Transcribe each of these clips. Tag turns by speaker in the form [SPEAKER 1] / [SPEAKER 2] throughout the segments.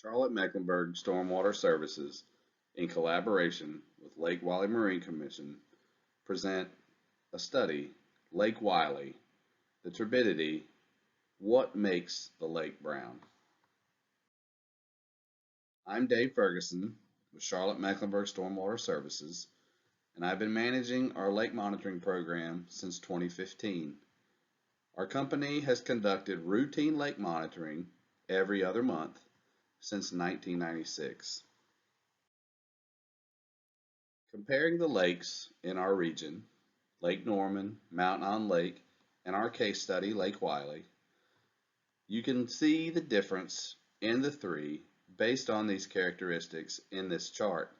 [SPEAKER 1] Charlotte-Mecklenburg Stormwater Services, in collaboration with Lake Wylie Marine Commission, present a study, Lake Wylie, the turbidity, what makes the lake brown. I'm Dave Ferguson with Charlotte-Mecklenburg Stormwater Services, and I've been managing our lake monitoring program since 2015. Our company has conducted routine lake monitoring every other month since 1996. Comparing the lakes in our region, Lake Norman, Mountain Island Lake, and our case study, Lake Wylie, you can see the difference in the three based on these characteristics in this chart.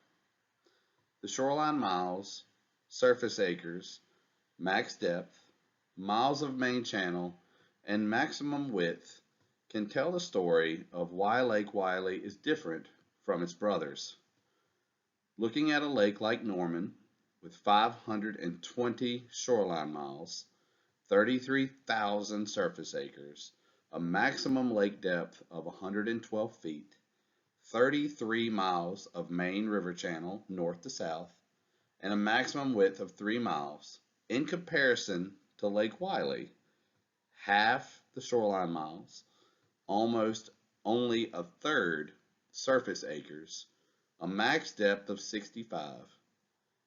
[SPEAKER 1] The shoreline miles, surface acres, max depth, miles of main channel, and maximum width can tell the story of why Lake Wylie is different from its brothers. Looking at a lake like Norman with 520 shoreline miles, 33,000 surface acres, a maximum lake depth of 112 feet, 33 miles of main river channel north to south, and a maximum width of 3 miles, in comparison to Lake Wylie, half the shoreline miles, almost only a third surface acres, a max depth of 65.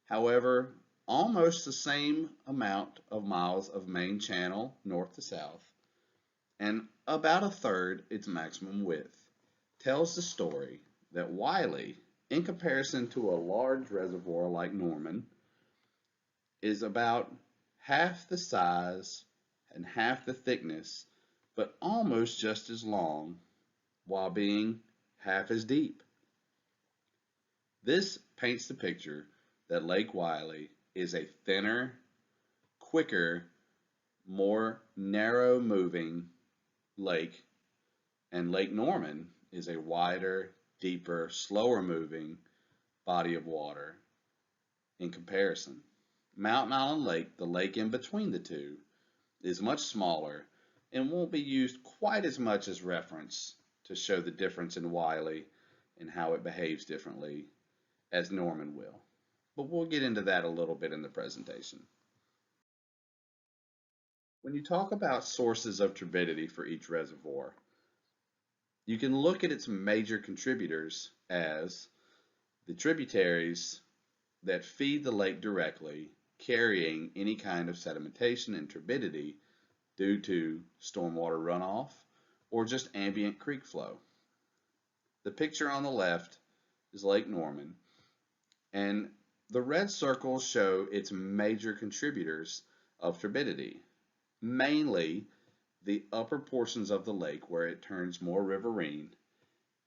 [SPEAKER 1] However, almost the same amount of miles of main channel north to south, and about a third its maximum width, tells the story that Wylie, in comparison to a large reservoir like Norman, is about half the size and half the thickness, but almost just as long, while being half as deep. This paints the picture that Lake Wylie is a thinner, quicker, more narrow moving lake, and Lake Norman is a wider, deeper, slower moving body of water in comparison. Mountain Island Lake, the lake in between the two, is much smaller and won't be used quite as much as reference to show the difference in Wylie and how it behaves differently as Norman will. But we'll get into that a little bit in the presentation. When you talk about sources of turbidity for each reservoir, you can look at its major contributors as the tributaries that feed the lake directly, carrying any kind of sedimentation and turbidity due to stormwater runoff or just ambient creek flow. The picture on the left is Lake Norman, and the red circles show its major contributors of turbidity, mainly the upper portions of the lake where it turns more riverine,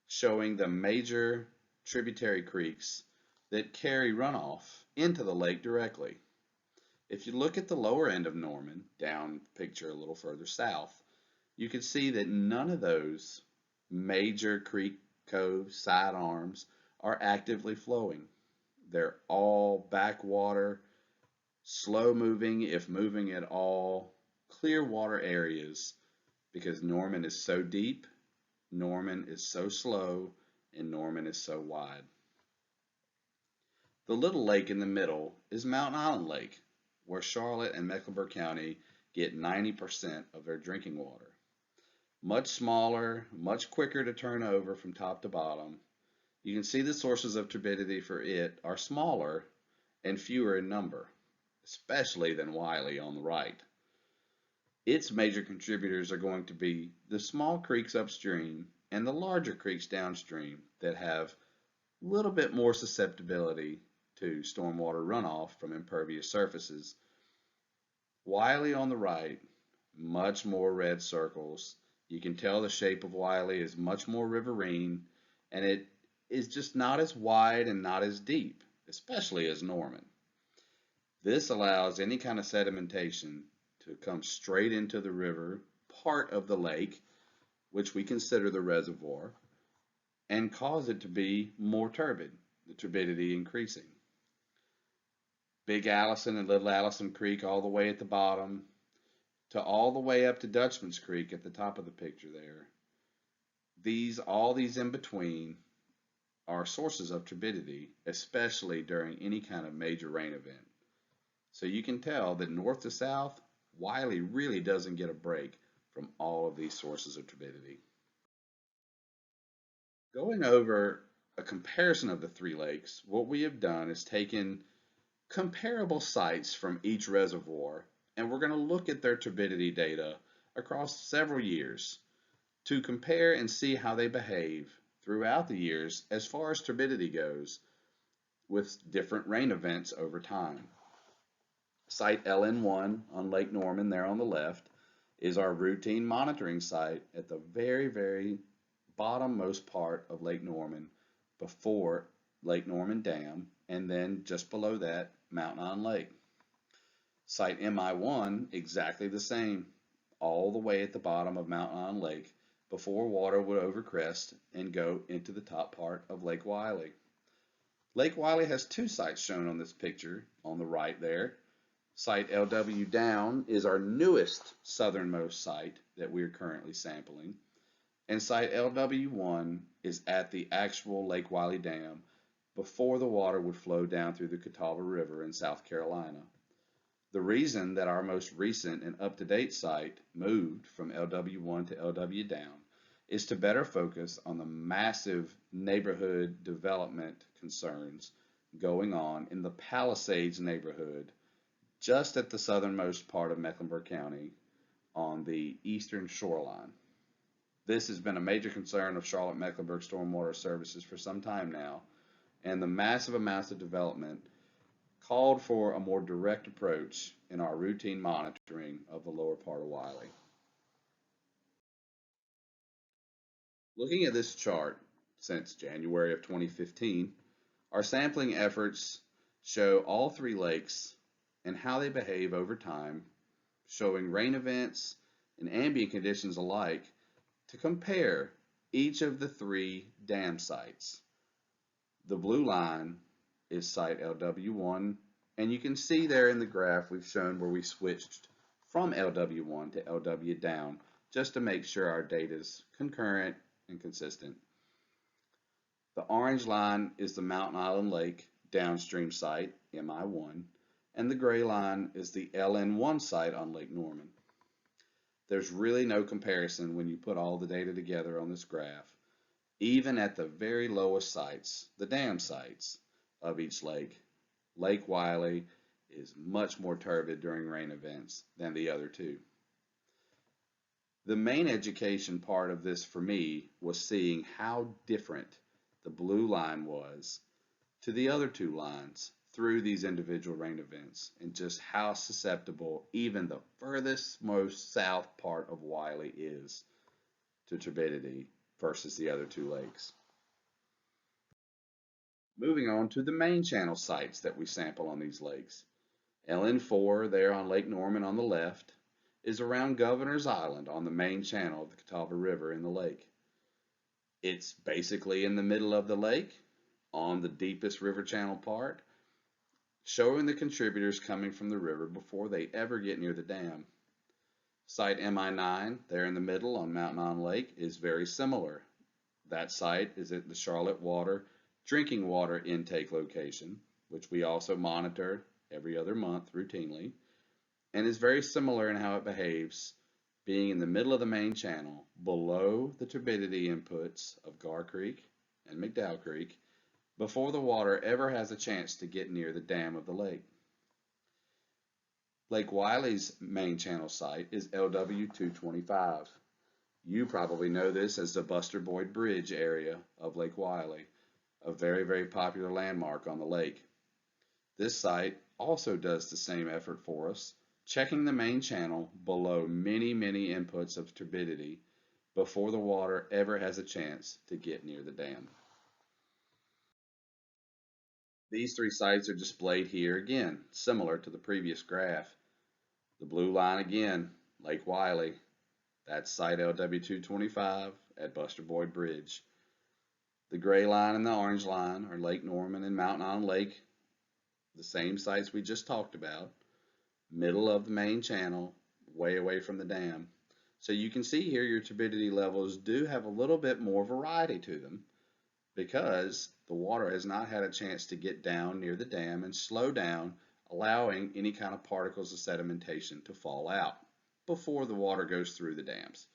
[SPEAKER 1] showing the major tributary creeks that carry runoff into the lake directly. If you look at the lower end of Norman, down picture a little further south, you can see that none of those major creek coves, side arms are actively flowing. They're all backwater, slow moving, if moving at all, clear water areas, because Norman is so deep, Norman is so slow, and Norman is so wide. The little lake in the middle is Mountain Island Lake, where Charlotte and Mecklenburg County get 90% of their drinking water. Much smaller, much quicker to turn over from top to bottom. You can see the sources of turbidity for it are smaller and fewer in number, especially than Wylie on the right. Its major contributors are going to be the small creeks upstream and the larger creeks downstream that have a little bit more susceptibility to stormwater runoff from impervious surfaces. Wylie on the right, much more red circles. You can tell the shape of Wylie is much more riverine, and it is just not as wide and not as deep, especially as Norman. This allows any kind of sedimentation to come straight into the river, part of the lake, which we consider the reservoir, and cause it to be more turbid, the turbidity increasing. Big Allison and Little Allison Creek all the way at the bottom to all the way up to Dutchman's Creek at the top of the picture there. All these in between are sources of turbidity, especially during any kind of major rain event. So you can tell that north to south, Wylie really doesn't get a break from all of these sources of turbidity. Going over a comparison of the three lakes, what we have done is taken comparable sites from each reservoir, and we're going to look at their turbidity data across several years to compare and see how they behave throughout the years as far as turbidity goes with different rain events over time. Site LN1 on Lake Norman there on the left is our routine monitoring site at the very bottommost part of Lake Norman before Lake Norman Dam, and then just below that, Mountain Island Lake. Site MI1, exactly the same, all the way at the bottom of Mountain Island Lake before water would overcrest and go into the top part of Lake Wylie. Lake Wylie has two sites shown on this picture on the right there. Site LW Down is our newest southernmost site that we are currently sampling, and site LW1 is at the actual Lake Wylie Dam before the water would flow down through the Catawba River in South Carolina. The reason that our most recent and up-to-date site moved from LW1 to LW Down is to better focus on the massive neighborhood development concerns going on in the Palisades neighborhood just at the southernmost part of Mecklenburg County on the eastern shoreline. This has been a major concern of Charlotte-Mecklenburg Stormwater Services for some time now, and the massive amounts of development called for a more direct approach in our routine monitoring of the lower part of Wylie. Looking at this chart since January of 2015, our sampling efforts show all three lakes and how they behave over time, showing rain events and ambient conditions alike to compare each of the three dam sites. The blue line is site LW1, and you can see there in the graph we've shown where we switched from LW1 to LW Down just to make sure our data is concurrent and consistent. The orange line is the Mountain Island Lake downstream site, MI1, and the gray line is the LN1 site on Lake Norman. There's really no comparison when you put all the data together on this graph, even at the very lowest sites, the dam sites of each lake. Lake Wylie is much more turbid during rain events than the other two. The main education part of this for me was seeing how different the blue line was to the other two lines through these individual rain events, and just how susceptible even the furthest most south part of Wylie is to turbidity versus the other two lakes. Moving on to the main channel sites that we sample on these lakes. LN4 there on Lake Norman on the left is around Governor's Island on the main channel of the Catawba River in the lake. It's basically in the middle of the lake on the deepest river channel part, showing the contributors coming from the river before they ever get near the dam. Site MI9 there in the middle on Mountain Island Lake is very similar. That site is at the Charlotte Water drinking water intake location, which we also monitor every other month routinely, and is very similar in how it behaves, being in the middle of the main channel below the turbidity inputs of Gar Creek and McDowell Creek before the water ever has a chance to get near the dam of the lake. Lake Wylie's main channel site is LW225. You probably know this as the Buster Boyd Bridge area of Lake Wylie, a very popular landmark on the lake. This site also does the same effort for us, checking the main channel below many inputs of turbidity before the water ever has a chance to get near the dam. These three sites are displayed here again, similar to the previous graph. The blue line again, Lake Wylie. That's site LW225 at Buster Boyd Bridge. The gray line and the orange line are Lake Norman and Mountain Island Lake, the same sites we just talked about, middle of the main channel, way away from the dam. So you can see here your turbidity levels do have a little bit more variety to them because the water has not had a chance to get down near the dam and slow down, allowing any kind of particles of sedimentation to fall out before the water goes through the dams.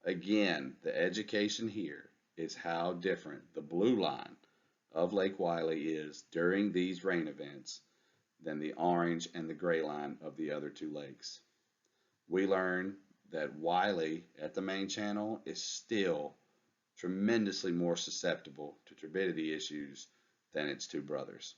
[SPEAKER 1] Again, the education here is how different the blue line of Lake Wylie is during these rain events than the orange and the gray line of the other two lakes. We learned that Wylie at the main channel is still tremendously more susceptible to turbidity issues than its two brothers.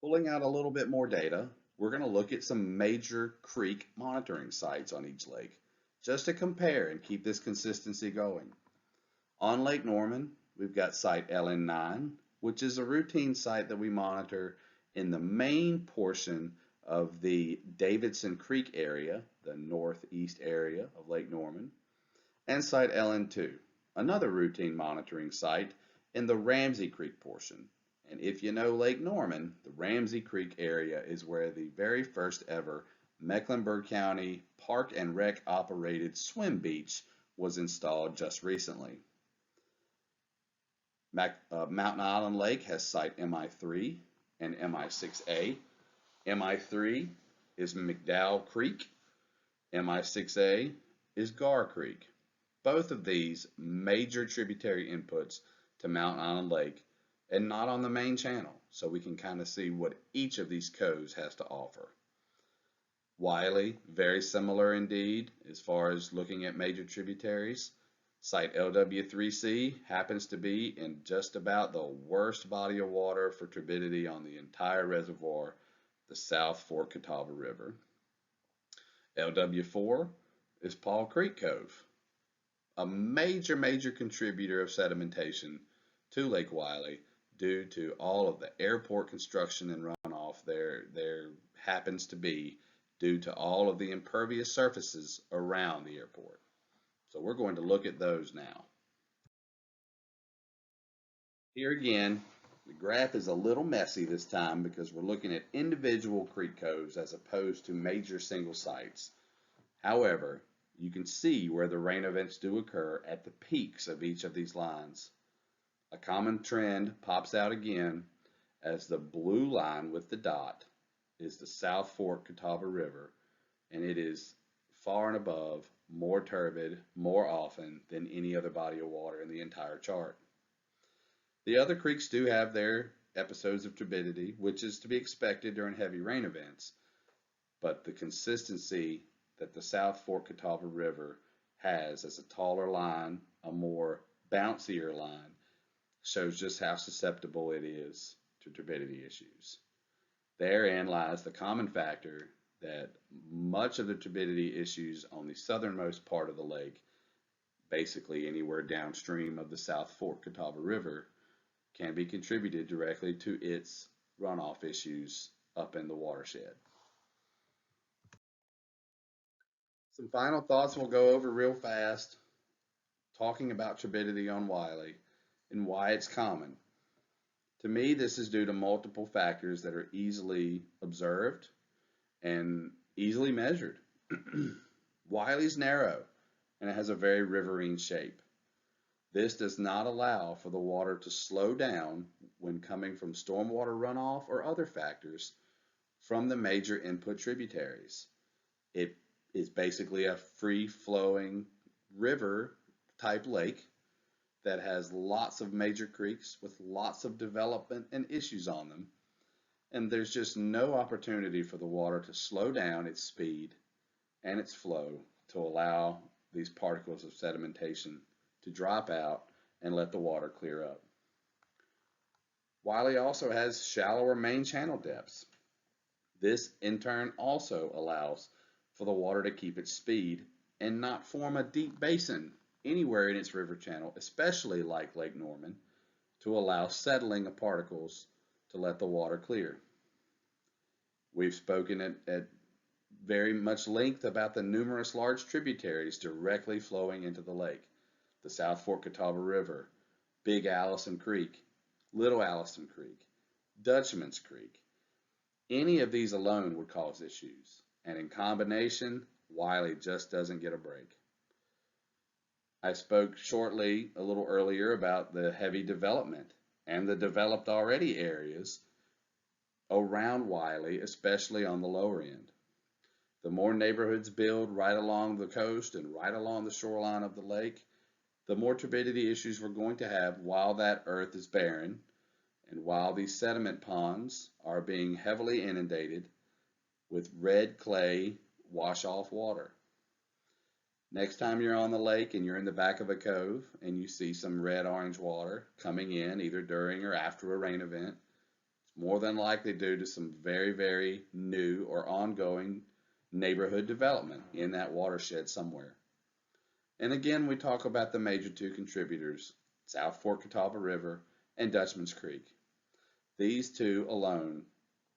[SPEAKER 1] Pulling out a little bit more data, we're going to look at some major creek monitoring sites on each lake, just to compare and keep this consistency going. On Lake Norman, we've got site LN9, which is a routine site that we monitor in the main portion of the Davidson Creek area, the northeast area of Lake Norman, and site LN2, another routine monitoring site in the Ramsey Creek portion. And if you know Lake Norman, the Ramsey Creek area is where the very first ever Mecklenburg County Park and Rec operated swim beach was installed just recently. Mountain Island Lake has site MI3 and MI6A. MI3 is McDowell Creek. MI6A is Gar Creek. Both of these major tributary inputs to Mountain Island Lake and not on the main channel, so we can kind of see what each of these coves has to offer. Wylie, very similar indeed as far as looking at major tributaries. Site LW3C happens to be in just about the worst body of water for turbidity on the entire reservoir, the South Fork Catawba River. LW4 is Paul Creek Cove, a major contributor of sedimentation to Lake Wylie due to all of the airport construction and runoff there happens to be due to all of the impervious surfaces around the airport. So we're going to look at those now. Here again, the graph is a little messy this time because we're looking at individual creek coves as opposed to major single sites. However, you can see where the rain events do occur at the peaks of each of these lines. A common trend pops out again as the blue line with the dot is the South Fork Catawba River, and it is far and above more turbid more often than any other body of water in the entire chart. The other creeks do have their episodes of turbidity, which is to be expected during heavy rain events, but the consistency that the South Fork Catawba River has as a taller line, a more bouncier line, shows just how susceptible it is to turbidity issues. Therein lies the common factor that much of the turbidity issues on the southernmost part of the lake, basically anywhere downstream of the South Fork Catawba River, can be contributed directly to its runoff issues up in the watershed. Some final thoughts we'll go over real fast, talking about turbidity on Wylie and why it's common. To me, this is due to multiple factors that are easily observed and easily measured. Wylie's narrow and it has a very riverine shape. This does not allow for the water to slow down when coming from stormwater runoff or other factors from the major input tributaries. It is basically a free-flowing river type lake that has lots of major creeks with lots of development and issues on them, and there's just no opportunity for the water to slow down its speed and its flow to allow these particles of sedimentation to drop out and let the water clear up. Wylie also has shallower main channel depths. This in turn also allows for the water to keep its speed and not form a deep basin anywhere in its river channel, especially like Lake Norman, to allow settling of particles to let the water clear. We've spoken at very much length about the numerous large tributaries directly flowing into the lake. The South Fork Catawba River, Big Allison Creek, Little Allison Creek, Dutchman's Creek. Any of these alone would cause issues, and in combination, Wylie just doesn't get a break. I spoke shortly a little earlier about the heavy development and the developed already areas around Wylie, especially on the lower end. The more neighborhoods build right along the coast and right along the shoreline of the lake, the more turbidity issues we're going to have while that earth is barren and while these sediment ponds are being heavily inundated with red clay wash-off water. Next time you're on the lake and you're in the back of a cove and you see some red-orange water coming in either during or after a rain event, it's more than likely due to some very, very new or ongoing neighborhood development in that watershed somewhere. And again, we talk about the major two contributors, South Fork Catawba River and Dutchman's Creek. These two alone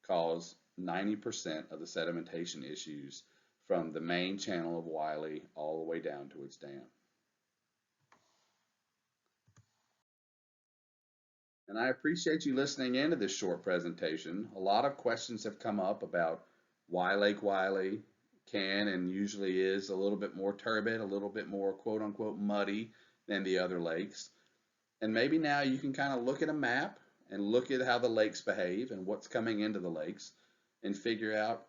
[SPEAKER 1] cause 90% of the sedimentation issues from the main channel of Wylie all the way down to its dam. And I appreciate you listening in to this short presentation. A lot of questions have come up about why Lake Wylie can and usually is a little bit more turbid, a little bit more quote unquote muddy than the other lakes. And maybe now you can kind of look at a map and look at how the lakes behave and what's coming into the lakes and figure out,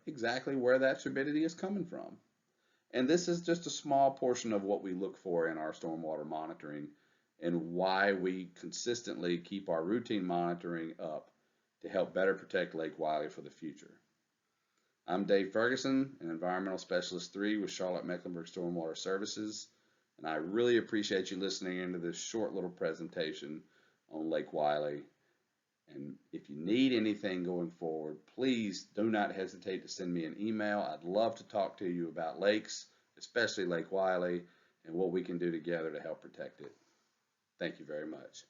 [SPEAKER 1] exactly where that turbidity is coming from. And this is just a small portion of what we look for in our stormwater monitoring and why we consistently keep our routine monitoring up to help better protect Lake Wylie for the future. I'm Dave Ferguson, an Environmental Specialist 3 with Charlotte-Mecklenburg Stormwater Services, and I really appreciate you listening into this short little presentation on Lake Wylie. And if you need anything going forward, please do not hesitate to send me an email. I'd love to talk to you about lakes, especially Lake Wylie, and what we can do together to help protect it. Thank you very much.